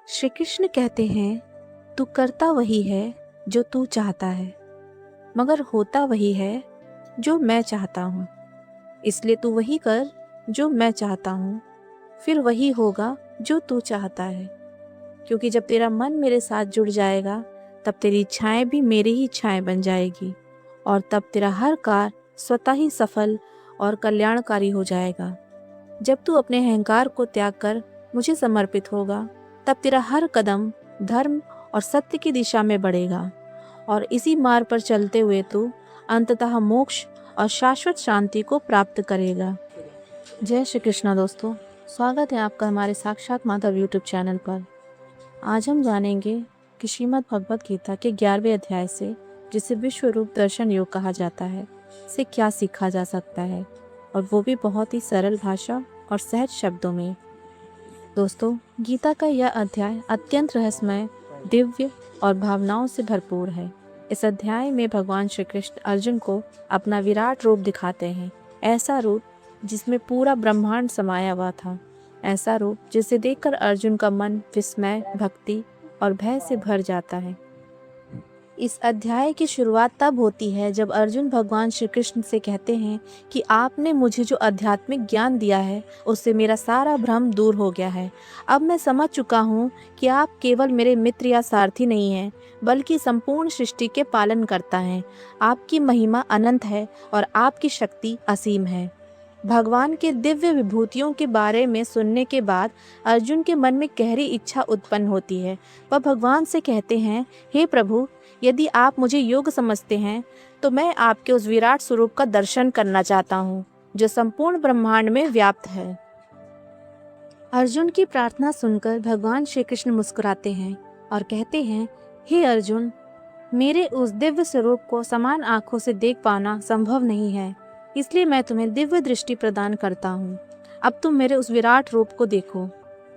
श्री कृष्ण कहते हैं, तू करता वही है जो तू चाहता है, मगर होता वही है जो मैं चाहता हूँ। इसलिए तू वही कर जो मैं चाहता हूँ, फिर वही होगा जो तू चाहता है। क्योंकि जब तेरा मन मेरे साथ जुड़ जाएगा, तब तेरी इच्छाएं भी मेरी ही इच्छाएं बन जाएगी, और तब तेरा हर कार्य स्वतः ही सफल और कल्याणकारी हो जाएगा। जब तू अपने अहंकार को त्याग कर मुझे समर्पित होगा, तब तेरा हर कदम धर्म और सत्य की दिशा में बढ़ेगा, और इसी मार्ग पर चलते हुए तू अंततः मोक्ष और शाश्वत शांति को प्राप्त करेगा। जय श्री कृष्णा दोस्तों, स्वागत है आपका हमारे साक्षात माधव यूट्यूब चैनल पर। आज हम जानेंगे कि श्रीमद् भगवत गीता के 11वें अध्याय से, जिसे विश्व रूप दर्शन योग कहा जाता है, से क्या सीखा जा सकता है, और वो भी बहुत ही सरल भाषा और सहज शब्दों में। दोस्तों, गीता का यह अध्याय अत्यंत रहस्यमय, दिव्य और भावनाओं से भरपूर है। इस अध्याय में भगवान श्री कृष्ण अर्जुन को अपना विराट रूप दिखाते हैं, ऐसा रूप जिसमें पूरा ब्रह्मांड समाया हुआ था, ऐसा रूप जिसे देखकर अर्जुन का मन विस्मय, भक्ति और भय से भर जाता है। इस अध्याय की शुरुआत तब होती है जब अर्जुन भगवान श्री कृष्ण से कहते हैं कि आपने मुझे जो आध्यात्मिक ज्ञान दिया है, उससे मेरा सारा भ्रम दूर हो गया है। अब मैं समझ चुका हूँ कि आप केवल मेरे मित्र या सारथी नहीं हैं, बल्कि संपूर्ण सृष्टि के पालन करता हैं। आपकी महिमा अनंत है और आपकी शक्ति असीम है। भगवान के दिव्य विभूतियों के बारे में सुनने के बाद अर्जुन के मन में गहरी इच्छा उत्पन्न होती है। वह भगवान से कहते हैं, हे प्रभु, यदि आप मुझे योग्य समझते हैं तो मैं आपके उस विराट स्वरूप का दर्शन करना चाहता हूँ, जो संपूर्ण ब्रह्मांड में व्याप्त है। अर्जुन की प्रार्थना सुनकर भगवान श्री कृष्ण मुस्कुराते हैं और कहते हैं, हे अर्जुन, मेरे उस दिव्य स्वरूप को समान आंखों से देख पाना संभव नहीं है, इसलिए मैं तुम्हें दिव्य दृष्टि प्रदान करता हूँ। अब तुम मेरे उस विराट रूप को देखो,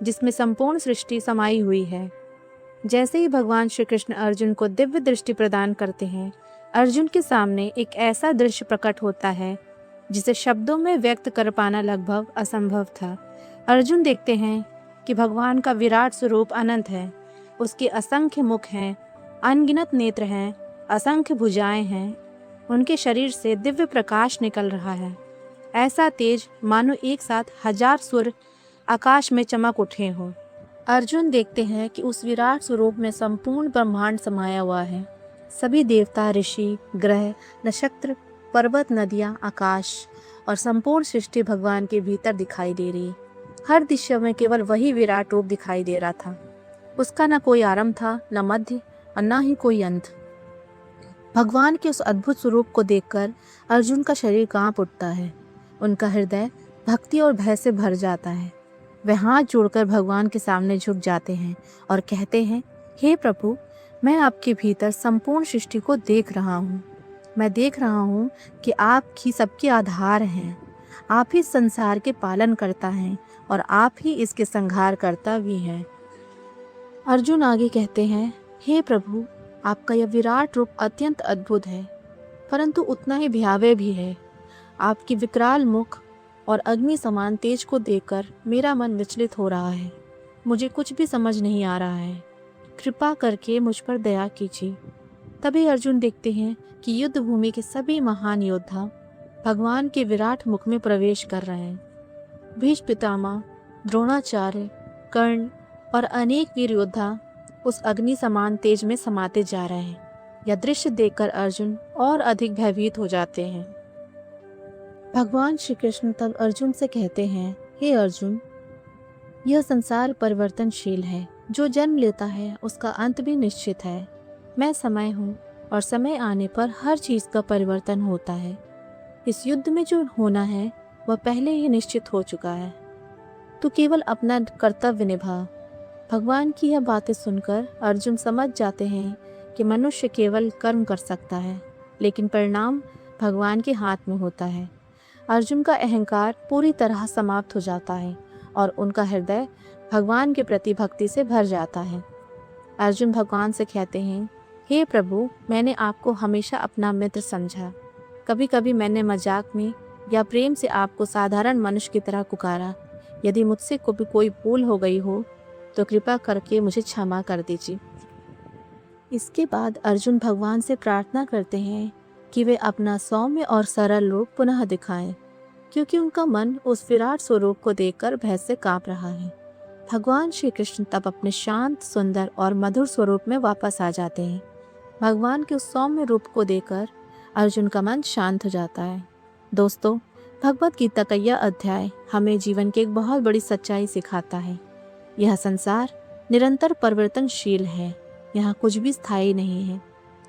जिसमें संपूर्ण सृष्टि समाई हुई है। जैसे ही भगवान श्री कृष्ण अर्जुन को दिव्य दृष्टि प्रदान करते हैं, अर्जुन के सामने एक ऐसा दृश्य प्रकट होता है जिसे शब्दों में व्यक्त कर पाना लगभग असंभव था। अर्जुन देखते हैं कि भगवान का विराट स्वरूप अनंत है। उसके असंख्य मुख हैं, अनगिनत नेत्र हैं, असंख्य भुजाएं हैं। उनके शरीर से दिव्य प्रकाश निकल रहा है, ऐसा तेज मानो एक साथ 1000 सूर्य आकाश में चमक उठे हों। अर्जुन देखते हैं कि उस विराट स्वरूप में संपूर्ण ब्रह्मांड समाया हुआ है। सभी देवता, ऋषि, ग्रह, नक्षत्र, पर्वत, नदियाँ, आकाश और संपूर्ण सृष्टि भगवान के भीतर दिखाई दे रही। हर दिशा में केवल वही विराट रूप दिखाई दे रहा था। उसका न कोई आरंभ था, न मध्य और न ही कोई अंत। भगवान के उस अद्भुत स्वरूप को देखकर अर्जुन का शरीर कांप उठता है। उनका हृदय भक्ति और भय से भर जाता है। वे हाथ जोड़कर भगवान के सामने झुक जाते हैं और कहते हैं, हे प्रभु, मैं आपके भीतर संपूर्ण सृष्टि को देख रहा हूँ। मैं देख रहा हूँ कि आप ही सबके आधार हैं। आप ही संसार के पालन करता हैं और आप ही इसके संहार करता भी हैं। अर्जुन आगे कहते हैं, हे प्रभु, आपका यह विराट रूप अत्यंत अद्भुत है, परंतु उतना ही भयावह भी है। आपकी विकराल मुख और अग्नि समान तेज को देखकर मेरा मन विचलित हो रहा है। मुझे कुछ भी समझ नहीं आ रहा है। कृपा करके मुझ पर दया कीजिए। तभी अर्जुन देखते हैं कि युद्ध भूमि के सभी महान योद्धा भगवान के विराट मुख में प्रवेश कर रहे हैं। भीष्म पितामह, द्रोणाचार्य, कर्ण और अनेक वीर योद्धा उस अग्नि समान तेज में समाते जा रहे हैं। यह दृश्य देखकर अर्जुन और अधिक भयभीत हो जाते हैं। भगवान श्री कृष्ण तब अर्जुन से कहते हैं, हे अर्जुन, यह संसार परिवर्तनशील है। जो जन्म लेता है उसका अंत भी निश्चित है। मैं समय हूँ और समय आने पर हर चीज़ का परिवर्तन होता है। इस युद्ध में जो होना है वह पहले ही निश्चित हो चुका है। तू केवल अपना कर्तव्य निभा। भगवान की यह बातें सुनकर अर्जुन समझ जाते हैं कि मनुष्य केवल कर्म कर सकता है, लेकिन परिणाम भगवान के हाथ में होता है। अर्जुन का अहंकार पूरी तरह समाप्त हो जाता है और उनका हृदय भगवान के प्रति भक्ति से भर जाता है। अर्जुन भगवान से कहते हैं, हे प्रभु, मैंने आपको हमेशा अपना मित्र समझा। कभी कभी मैंने मजाक में या प्रेम से आपको साधारण मनुष्य की तरह पुकारा। यदि मुझसे कोई भूल हो गई हो तो कृपा करके मुझे क्षमा कर दीजिए। इसके बाद अर्जुन भगवान से प्रार्थना करते हैं कि वे अपना सौम्य और सरल रूप पुनः दिखाएं, क्योंकि उनका मन उस विराट स्वरूप को देखकर भय से कांप रहा है। भगवान श्री कृष्ण तब अपने शांत, सुंदर और मधुर स्वरूप में वापस आ जाते हैं। भगवान के उस सौम्य रूप को देखकर अर्जुन का मन शांत हो जाता है। दोस्तों, भगवत गीता का यह अध्याय हमें जीवन की एक बहुत बड़ी सच्चाई सिखाता है। यह संसार निरंतर परिवर्तनशील है। यहाँ कुछ भी स्थायी नहीं है।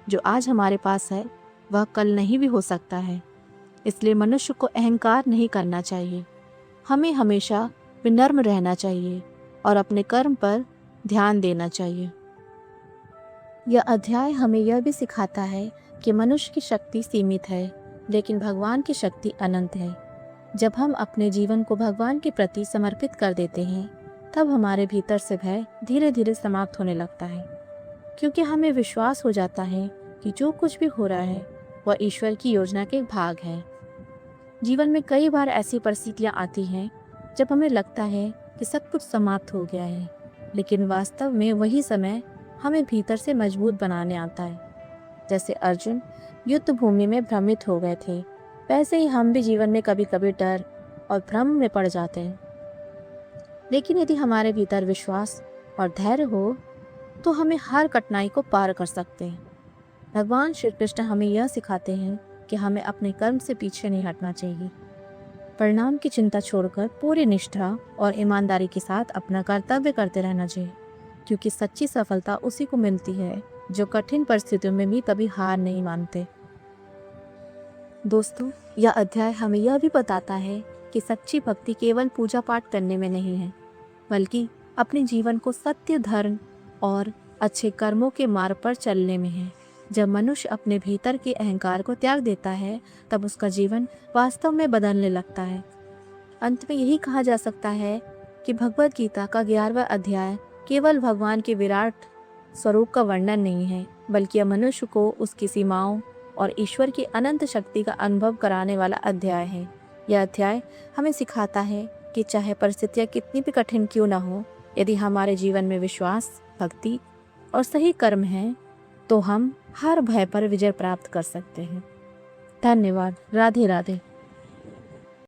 जो आज हमारे पास है वह कल नहीं भी हो सकता है। इसलिए मनुष्य को अहंकार नहीं करना चाहिए। हमें हमेशा विनम्र रहना चाहिए और अपने कर्म पर ध्यान देना चाहिए। यह अध्याय हमें यह भी सिखाता है कि मनुष्य की शक्ति सीमित है, लेकिन भगवान की शक्ति अनंत है। जब हम अपने जीवन को भगवान के प्रति समर्पित कर देते हैं, तब हमारे भीतर से भय धीरे धीरे समाप्त होने लगता है, क्योंकि हमें विश्वास हो जाता है कि जो कुछ भी हो रहा है वह ईश्वर की योजना के एक भाग है। जीवन में कई बार ऐसी परिस्थितियाँ आती हैं जब हमें लगता है कि सब कुछ समाप्त हो गया है, लेकिन वास्तव में वही समय हमें भीतर से मजबूत बनाने आता है। जैसे अर्जुन युद्ध भूमि में भ्रमित हो गए थे, वैसे ही हम भी जीवन में कभी कभी डर और भ्रम में पड़ जाते हैं। लेकिन यदि हमारे भीतर विश्वास और धैर्य हो तो हमें हर कठिनाई को पार कर सकते हैं। भगवान श्री कृष्ण हमें यह सिखाते हैं कि हमें अपने कर्म से पीछे नहीं हटना चाहिए। परिणाम की चिंता छोड़कर पूरी निष्ठा और ईमानदारी के साथ अपना कर्तव्य करते रहना चाहिए, क्योंकि सच्ची सफलता उसी को मिलती है जो कठिन परिस्थितियों में भी कभी हार नहीं मानते। दोस्तों, यह अध्याय हमें यह भी बताता है कि सच्ची भक्ति केवल पूजा पाठ करने में नहीं है, बल्कि अपने जीवन को सत्य, धर्म और अच्छे कर्मों के मार्ग पर चलने में है। जब मनुष्य अपने भीतर के अहंकार को त्याग देता है, तब उसका जीवन वास्तव में बदलने लगता है। अंत में यही कहा जा सकता है कि भगवत गीता का 11वां अध्याय केवल भगवान के विराट स्वरूप का वर्णन नहीं है, बल्कि यह मनुष्य को उसकी सीमाओं और ईश्वर की अनंत शक्ति का अनुभव कराने वाला अध्याय है। यह अध्याय हमें सिखाता है कि चाहे परिस्थितियाँ कितनी भी कठिन क्यों न हो, यदि हमारे जीवन में विश्वास, भक्ति और सही कर्म हैं, तो हम हर भय पर विजय प्राप्त कर सकते हैं। धन्यवाद। राधे राधे।